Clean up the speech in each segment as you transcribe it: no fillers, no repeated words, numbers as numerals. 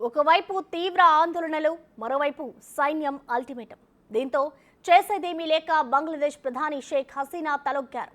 ఒకవైపు తీవ్ర ఆందోళనలు, మరోవైపు సైన్యం అల్టిమేటం. దీంతో చేసేదేమీ లేక బంగ్లాదేశ్ ప్రధాని షేక్ హసీనా తలొగ్గారు.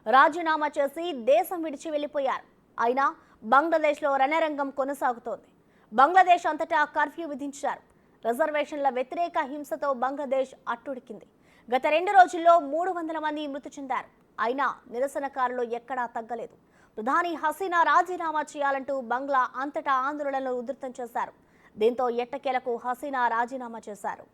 రాజీనామా చేసి దేశం విడిచి వెళ్లిపోయారు. అయినా బంగ్లాదేశ్లో రణరంగం కొనసాగుతోంది. బంగ్లాదేశ్ అంతటా కర్ఫ్యూ విధించారు. రిజర్వేషన్ల వ్యతిరేక హింసతో బంగ్లాదేశ్ అట్టుడికింది. గత 2 రోజుల్లో 300 మంది మృతి చెందారు. అయినా నిరసనకారులు ఎక్కడా తగ్గలేదు. ప్రధాని హసీనా రాజీనామా చేయాలంటూ బంగ్లా అంతటా ఆందోళనలు ఉధృతం చేశారు. దీంతో ఎట్టకేలకు హసీనా రాజీనామా చేశారు.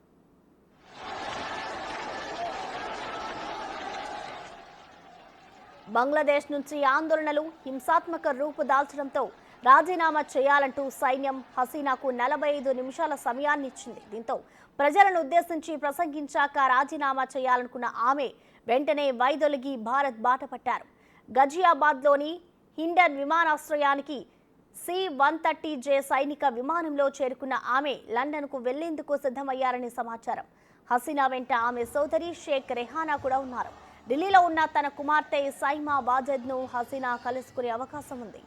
బంగ్లాదేశ్ నుంచి ఆందోళనలు హింసాత్మక రూపు దాల్చడంతో రాజీనామా చేయాలంటూ సైన్యం హసీనాకు 45 నిమిషాల సమయాన్ని ఇచ్చింది. దీంతో ప్రజలను ఉద్దేశించి ప్రసంగించాక రాజీనామా చేయాలనుకున్న ఆమె వెంటనే వైదొలిగి భారత్ బాట పట్టారు. గజియాబాద్లోని హిండన్ విమానాశ్రయానికి C-130J సైనిక విమానంలో చేరుకున్న ఆమె లండన్కు వెళ్లేందుకు సిద్ధమయ్యారని సమాచారం. హసీనా వెంట ఆమె సోదరి షేక్ రెహానా కూడా ఉన్నారు. ఢిల్లీలో ఉన్న తన కుమార్తె సైమా వాజెద్ను హసీనా కలుసుకునే అవకాశం ఉంది.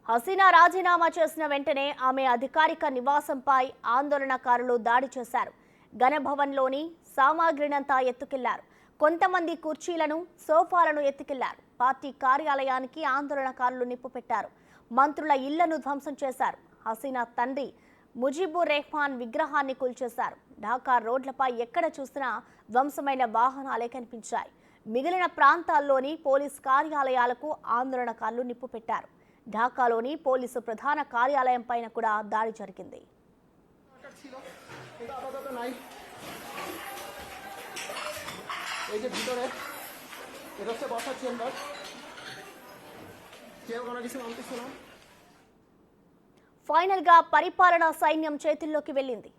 హసీనా రాజీనామా చేసిన వెంటనే ఆమె అధికారిక నివాసంపై ఆందోళనకారులు దాడి చేశారు. గణభవన్లోని సామాగ్రినంతా ఎత్తుకెళ్లారు. కొంతమంది కుర్చీలను, సోఫాలను ఎత్తుకెళ్లారు. పార్టీ కార్యాలయానికి ఆందోళనకారులు నిప్పు పెట్టారు. మంత్రుల ఇళ్లను ధ్వంసం చేశారు. హసీనా తండ్రి ముజిబుర్ రెహ్మాన్ విగ్రహాన్ని కూల్చేశారు. ఢాకా రోడ్లపై ఎక్కడ చూసినా ధ్వంసమైన వాహనాలే కనిపించాయి. మిగిలిన ప్రాంతాల్లోని పోలీస్ కార్యాలయాలకు ఆందోళనకారులు నిప్పు పెట్టారు. ఢాకాలోని పోలీసు ప్రధాన కార్యాలయం పైన కూడా దాడి జరిగింది. ఫైనల్ గా పరిపాలనా సైన్యం చేతుల్లోకి వెళ్లింది.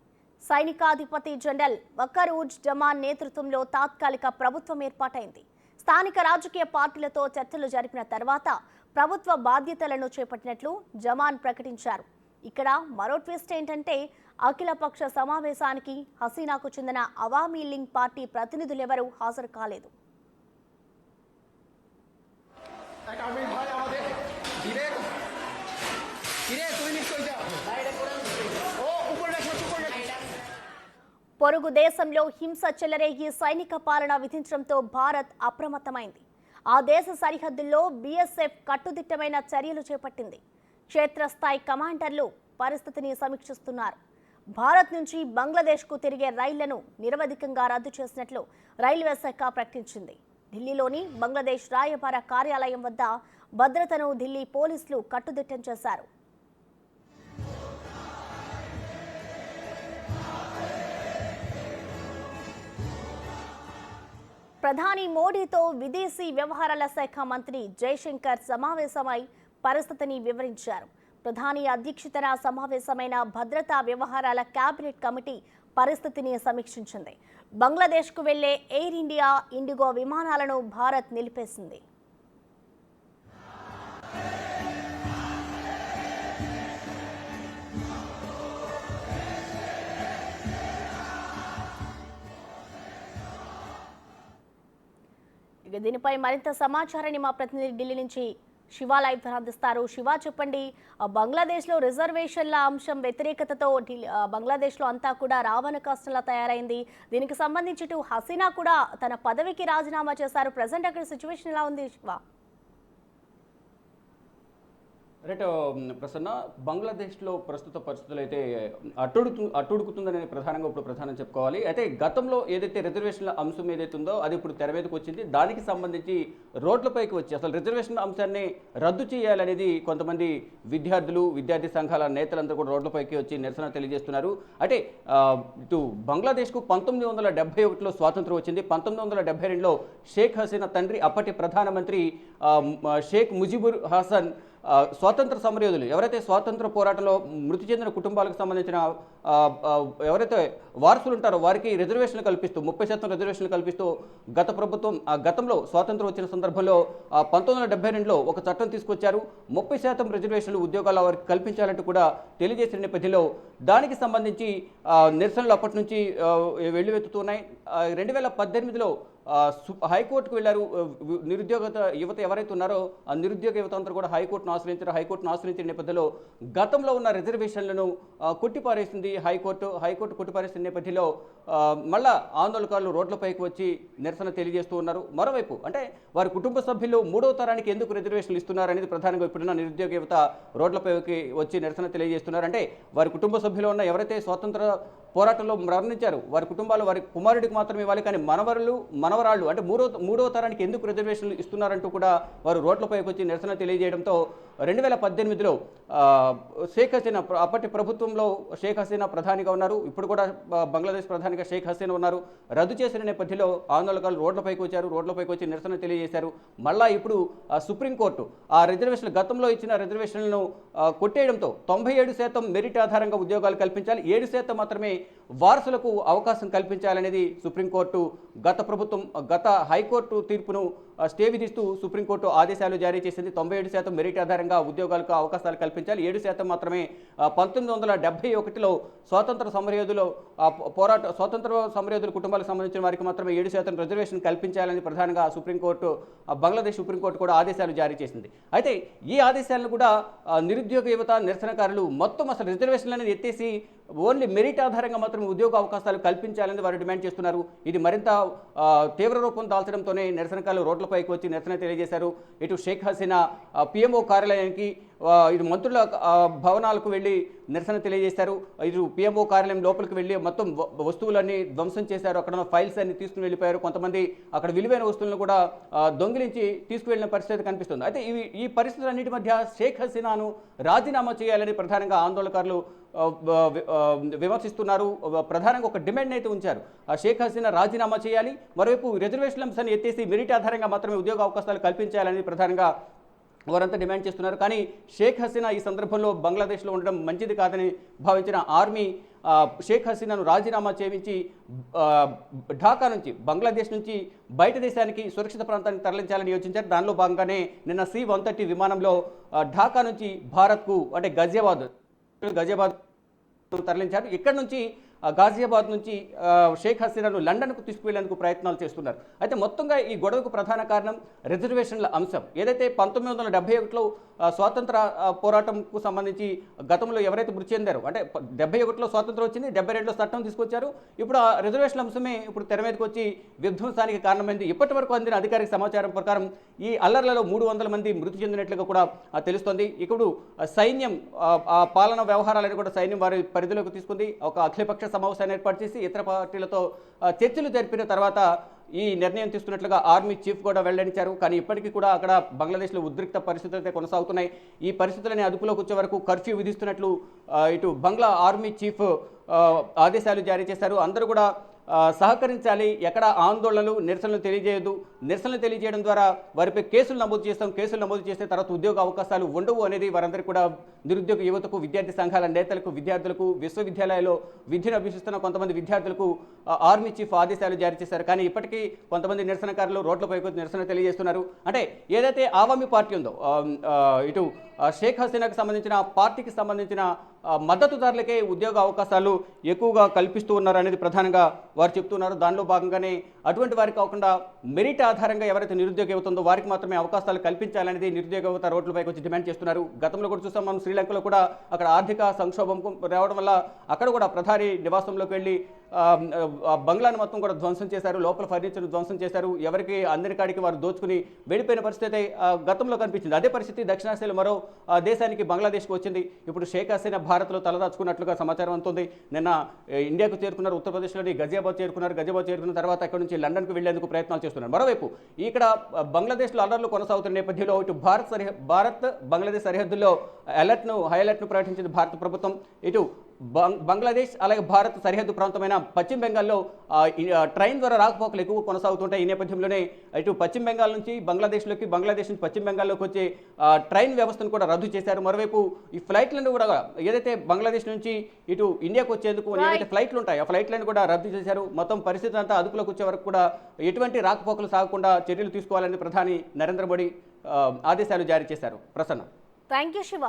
సైనికాధిపతి జనరల్ వకర్-ఉజ్ జమాన్ నేతృత్వంలో తాత్కాలిక ప్రభుత్వం ఏర్పాటైంది. స్థానిక రాజకీయ పార్టీలతో చర్చలు జరిపిన తర్వాత ప్రభుత్వ బాధ్యతలను చేపట్టినట్లు జమాన్ ప్రకటించారు. ఇక్కడ మరో ట్విస్ట్ ఏంటంటే అఖిలపక్ష సమావేశానికి హసీనాకు చెందిన అవామీ లీగ్ పార్టీ ప్రతినిధులెవరూ హాజరు కాలేదు. పొరుగు దేశంలో హింస చెలరేగి సైనిక పాలన విధించడంతో భారత్ అప్రమత్తమైంది. ఆ దేశ సరిహద్దుల్లో బీఎస్ఎఫ్ కట్టుదిట్టమైన చర్యలు చేపట్టింది. క్షేత్రస్థాయి కమాండర్లు పరిస్థితిని సమీక్షిస్తున్నారు. భారత్ నుంచి బంగ్లాదేశ్కు తిరిగే రైళ్లను నిరవధికంగా రద్దు చేసినట్లు రైల్వే శాఖ ప్రకటించింది. ఢిల్లీలోని బంగ్లాదేశ్ రాయబార కార్యాలయం వద్ద భద్రతను ఢిల్లీ పోలీసులు కట్టుదిట్టం చేశారు. ప్రధాని మోడీతో విదేశీ వ్యవహారాల శాఖ మంత్రి జైశంకర్ సమావేశమై పరిస్థితిని వివరించారు. ప్రధాని అధ్యక్షతన సమావేశమైన భద్రతా వ్యవహారాల కేబినెట్ కమిటీ పరిస్థితిని సమీక్షించింది. బంగ్లాదేశ్కు వెళ్లే ఎయిర్ ఇండియా, ఇండిగో విమానాలను భారత్ నిలిపేసింది. దీనిపై మరింత సమాచారాన్ని మా ప్రతినిధి ఢిల్లీ నుంచి శివ లైవ్ అందిస్తారు. శివ, చెప్పండి, బంగ్లాదేశ్లో రిజర్వేషన్ల అంశం వ్యతిరేకతతో బంగ్లాదేశ్లో అంతా కూడా రావణ కాష్టంలా తయారైంది. దీనికి సంబంధించి హసీనా కూడా తన పదవికి రాజీనామా చేశారు. ప్రజెంట్ అక్కడ సిచ్యువేషన్ ఎలా ఉంది శివ? రైట్ ప్రసన్న, బంగ్లాదేశ్లో ప్రస్తుత పరిస్థితులు అయితే అట్టుడుకుతుందని ప్రధానంగా ఇప్పుడు ప్రధానం చెప్పుకోవాలి. అయితే గతంలో ఏదైతే రిజర్వేషన్ల అంశం ఏదైతే ఉందో అది ఇప్పుడు తెర మీదకి వచ్చింది. దానికి సంబంధించి రోడ్లపైకి వచ్చి అసలు రిజర్వేషన్ల అంశాన్ని రద్దు చేయాలనేది కొంతమంది విద్యార్థి సంఘాల నేతలందరూ కూడా రోడ్లపైకి వచ్చి నిరసన తెలియజేస్తున్నారు. అంటే ఇటు బంగ్లాదేశ్కు 1971లో స్వాతంత్రం వచ్చింది. 1972లో షేక్ హసీనా తండ్రి అప్పటి ప్రధానమంత్రి షేక్ ముజిబుర్ హసన్ స్వాతంత్ర సమరయోధులు ఎవరైతే స్వాతంత్ర పోరాటంలో మృతి చెందిన కుటుంబాలకు సంబంధించిన ఎవరైతే వారసులు ఉంటారో వారికి రిజర్వేషన్లు కల్పిస్తూ 30% రిజర్వేషన్లు కల్పిస్తూ గత ప్రభుత్వం గతంలో స్వాతంత్రం వచ్చిన సందర్భంలో 1972లో ఒక చట్టం తీసుకొచ్చారు. 30% రిజర్వేషన్లు ఉద్యోగాల వారికి కల్పించాలంటూ కూడా తెలియజేసిన నేపథ్యంలో దానికి సంబంధించి నిరసనలు అప్పటి నుంచి వెల్లువెత్తుతున్నాయి. 2018లో హైకోర్టుకు వెళ్ళారు. నిరుద్యోగ యువత ఎవరైతే ఉన్నారో ఆ నిరుద్యోగ యువత అంతా కూడా హైకోర్టును ఆశ్రయించారు. హైకోర్టును ఆశ్రయించిన నేపథ్యంలో గతంలో ఉన్న రిజర్వేషన్లను కొట్టిపారేసింది హైకోర్టు కొట్టిపారేసిన నేపథ్యంలో మళ్ళా ఆందోళనకారులు రోడ్లపైకి వచ్చి నిరసన తెలియజేస్తూ ఉన్నారు. మరోవైపు అంటే వారి కుటుంబ సభ్యులు మూడవ తరానికి ఎందుకు రిజర్వేషన్లు ఇస్తున్నారు అనేది ప్రధానంగా ఇప్పుడున్న నిరుద్యోగ యువత రోడ్లపైకి వచ్చి నిరసన తెలియజేస్తున్నారు. అంటే వారి కుటుంబ సభ్యులు ఉన్న ఎవరైతే స్వాతంత్ర పోరాటంలో మరణించారు వారి కుటుంబాలు వారి కుమారుడికి మాత్రమే ఇవ్వాలి, కానీ మనవరాళ్ళు అంటే మూడవ తరానికి ఎందుకు రిజర్వేషన్లు ఇస్తున్నారంటూ కూడా వారు రోడ్లపైకి వచ్చి నిరసన తెలియజేయడంతో 2018లో షేక్ హసీనా అప్పటి ప్రభుత్వంలో షేక్ హసీనా ప్రధానిగా ఉన్నారు. ఇప్పుడు కూడా బంగ్లాదేశ్ ప్రధానిగా షేక్ హసీనా ఉన్నారు. రద్దు చేసిన నేపథ్యంలో ఆందోళనకారులు రోడ్లపైకి వచ్చి నిరసన తెలియజేశారు. మళ్ళా ఇప్పుడు సుప్రీంకోర్టు ఆ రిజర్వేషన్లు గతంలో ఇచ్చిన రిజర్వేషన్లను కొట్టేయడంతో 97% మెరిట్ ఆధారంగా ఉద్యోగాలు కల్పించాలి, 7% మాత్రమే వారసులకు అవకాశం కల్పించాలనేది సుప్రీంకోర్టు గత హైకోర్టు తీర్పును స్టే విధిస్తూ సుప్రీంకోర్టు ఆదేశాలు జారీ చేసింది. 97% మెరిట్ ఆధారంగా ఉద్యోగాలకు అవకాశాలు కల్పించాలి, 7% మాత్రమే 1971లో స్వాతంత్ర సమరయోధుల కుటుంబాలకు సంబంధించిన వారికి మాత్రమే 7% రిజర్వేషన్ కల్పించాలని ప్రధానంగా బంగ్లాదేశ్ సుప్రీంకోర్టు కూడా ఆదేశాలు జారీ చేసింది. అయితే ఈ ఆదేశాలను కూడా నిరుద్యోగ యువత నిరసనకారులు మొత్తం అసలు రిజర్వేషన్లను ఎత్తేసి ఓన్లీ మెరిట్ ఆధారంగా మాత్రం ఉద్యోగ అవకాశాలు కల్పించాలని వారు డిమాండ్ చేస్తున్నారు. ఇది మరింత తీవ్ర రూపం దాల్చడంతోనే నిరసనకారులు రోడ్లపైకి వచ్చి నిరసన తెలియజేశారు. ఇటు షేక్ హసీనా పిఎంఓ కార్యాలయానికి ఇటు మంత్రుల భవనాలకు వెళ్ళి నిరసన తెలియజేశారు. ఇటు పిఎంఓ కార్యాలయం లోపలికి వెళ్ళి మొత్తం వస్తువులన్నీ ధ్వంసం చేశారు. అక్కడ ఉన్న ఫైల్స్ అన్ని తీసుకుని వెళ్ళిపోయారు. కొంతమంది అక్కడ విలువైన వస్తువులను కూడా దొంగిలించి తీసుకువెళ్ళిన పరిస్థితి కనిపిస్తుంది. అయితే ఈ పరిస్థితులన్నిటి మధ్య షేక్ హసీనాను రాజీనామా చేయాలని ప్రధానంగా ఆందోళనకారులు విమర్శిస్తున్నారు. ప్రధానంగా ఒక డిమాండ్ అయితే ఉంచారు, షేక్ హసీనా రాజీనామా చేయాలి, మరోవైపు రిజర్వేషన్ అంశాన్ని ఎత్తేసి మెరిట్ ఆధారంగా మాత్రమే ఉద్యోగ అవకాశాలు కల్పించాలని ప్రధానంగా వారంతా డిమాండ్ చేస్తున్నారు. కానీ షేక్ హసీనా ఈ సందర్భంలో బంగ్లాదేశ్లో ఉండడం మంచిది కాదని భావించిన ఆర్మీ షేక్ హసీనాను రాజీనామా చేయించి ఢాకా నుంచి బంగ్లాదేశ్ నుంచి బయట దేశానికి సురక్షిత ప్రాంతానికి తరలించాలని యోచించారు. దానిలో భాగంగానే నిన్న C-130 విమానంలో ఢాకా నుంచి భారత్కు అంటే గజియాబాద్ తరలించారు. ఇక్కడ నుంచి గాజియాబాద్ నుంచి షేక్ హసీనాను లండన్కు తీసుకువెళ్లేందుకు ప్రయత్నాలు చేస్తున్నారు. అయితే మొత్తంగా ఈ గొడవకు ప్రధాన కారణం రిజర్వేషన్ల అంశం. ఏదైతే 1971లో స్వాతంత్ర పోరాటంకు సంబంధించి గతంలో ఎవరైతే మృతి చెందారో అంటే 71లో స్వాతంత్రం వచ్చింది, 72లో చట్టం తీసుకొచ్చారు. ఇప్పుడు ఆ రిజర్వేషన్ల అంశమే ఇప్పుడు తెర మీదకి వచ్చి విధ్వంసానికి కారణమైంది. ఇప్పటి వరకు అందిన అధికారిక సమాచారం ప్రకారం ఈ అల్లర్లలో 300 మంది మృతి చెందినట్లుగా కూడా తెలుస్తోంది. ఇప్పుడు సైన్యం ఆ పాలన వ్యవహారాలను కూడా సైన్యం వారి పరిధిలోకి తీసుకుంది. ఒక అఖిలపక్ష సమావేశాన్ని ఏర్పాటు చేసి ఇతర పార్టీలతో చర్చలు జరిపిన తర్వాత ఈ నిర్ణయం తీసుకున్నట్లుగా ఆర్మీ చీఫ్ కూడా వెల్లడించారు. కానీ ఇప్పటికీ కూడా అక్కడ బంగ్లాదేశ్లో ఉద్రిక్త పరిస్థితులు అయితే కొనసాగుతున్నాయి. ఈ పరిస్థితులని అదుపులోకి వచ్చే వరకు కర్ఫ్యూ విధిస్తున్నట్లు ఇటు బంగ్లా ఆర్మీ చీఫ్ ఆదేశాలు జారీ చేశారు. అందరూ కూడా సహకరించాలి, ఎక్కడ ఆందోళనలు నిరసనలు తెలియజేయదు, నిరసనలు తెలియజేయడం ద్వారా వారిపై కేసులు నమోదు చేస్తే తర్వాత ఉద్యోగ అవకాశాలు ఉండవు అనేది వారందరికీ కూడా నిరుద్యోగ యువతకు, విద్యార్థి సంఘాల నేతలకు, విద్యార్థులకు, విశ్వవిద్యాలయాల్లో విద్యను అభ్యసిస్తున్న కొంతమంది విద్యార్థులకు ఆర్మీ చీఫ్ ఆదేశాలు జారీ చేశారు. కానీ ఇప్పటికీ కొంతమంది నిరసనకారులు రోడ్లపైకి వచ్చి నిరసన తెలియజేస్తున్నారు. అంటే ఏదైతే ఆవామీ పార్టీ ఉందో ఇటు షేక్ హసీనాకు సంబంధించిన పార్టీకి సంబంధించిన మద్దతుదారులకే ఉద్యోగ అవకాశాలు ఎక్కువగా కల్పిస్తూ ఉన్నారు అనేది ప్రధానంగా వారు చెప్తున్నారు. దానిలో భాగంగానే అటువంటి వారికి కాకుండా మెరిట్ ఆధారంగా ఎవరైతే నిరుద్యోగ యువత ఉందో వారికి మాత్రమే అవకాశాలు కల్పించాలనేది నిరుద్యోగ యువత రోడ్లపైకి వచ్చి డిమాండ్ చేస్తున్నారు. గతంలో కూడా చూసాం మనం శ్రీలంకలో కూడా అక్కడ ఆర్థిక సంక్షోభం రావడం వల్ల అక్కడ కూడా ప్రధాని నివాసంలోకి వెళ్ళి బంగ్లాను మొత్తం కూడా ధ్వంసం చేశారు, లోపల ఫర్నిచర్ను ధ్వంసం చేశారు. ఎవరికి అందరి కాడికి వారు దోచుకుని వెళ్ళిపోయిన పరిస్థితి గతంలో కనిపించింది. అదే పరిస్థితి దక్షిణాసియాలో మరో దేశానికి బంగ్లాదేశ్కి వచ్చింది. ఇప్పుడు షేక్ హసీనా భారత్లో తలదాచుకున్నట్లుగా సమాచారం అందుతుంది. నిన్న ఇండియాకు చేరుకున్నారు, ఉత్తరప్రదేశ్లోని గజియాబాద్ చేరుకున్న తర్వాత అక్కడ నుంచి లండన్కు వెళ్లేందుకు ప్రయత్నాలు చేస్తున్నారు. మరోవైపు ఇక్కడ బంగ్లాదేశ్లో అల్లర్లు కొనసాగుతున్న నేపథ్యంలో ఇటు భారత్ బంగ్లాదేశ్ సరిహద్దుల్లో హై అలర్ట్ను ప్రకటించింది భారత ప్రభుత్వం. ఇటు బంగ్లాదేశ్ అలాగే భారత్ సరిహద్దు ప్రాంతమైన పశ్చిమ బెంగాల్లో ట్రైన్ ద్వారా రాకపోకలు ఎక్కువ కొనసాగుతుంటాయి. ఈ నేపథ్యంలోనే ఇటు పశ్చిమ బెంగాల్ నుంచి బంగ్లాదేశ్లోకి, బంగ్లాదేశ్ నుంచి పశ్చిమ బెంగాల్లోకి వచ్చే ట్రైన్ వ్యవస్థను కూడా రద్దు చేశారు. మరోవైపు ఈ ఫ్లైట్లను కూడా ఏదైతే బంగ్లాదేశ్ నుంచి ఇటు ఇండియాకు వచ్చేందుకు ఏదైతే ఫ్లైట్లు ఉంటాయో ఆ ఫ్లైట్లను కూడా రద్దు చేశారు. మొత్తం పరిస్థితి అంతా అదుపులోకి వచ్చే వరకు కూడా ఎటువంటి రాకపోకలు సాగకుండా చర్యలు తీసుకోవాలని ప్రధాని నరేంద్ర మోడీ ఆదేశాలు జారీ చేశారు. ప్రసన్న. Thank you Shiva.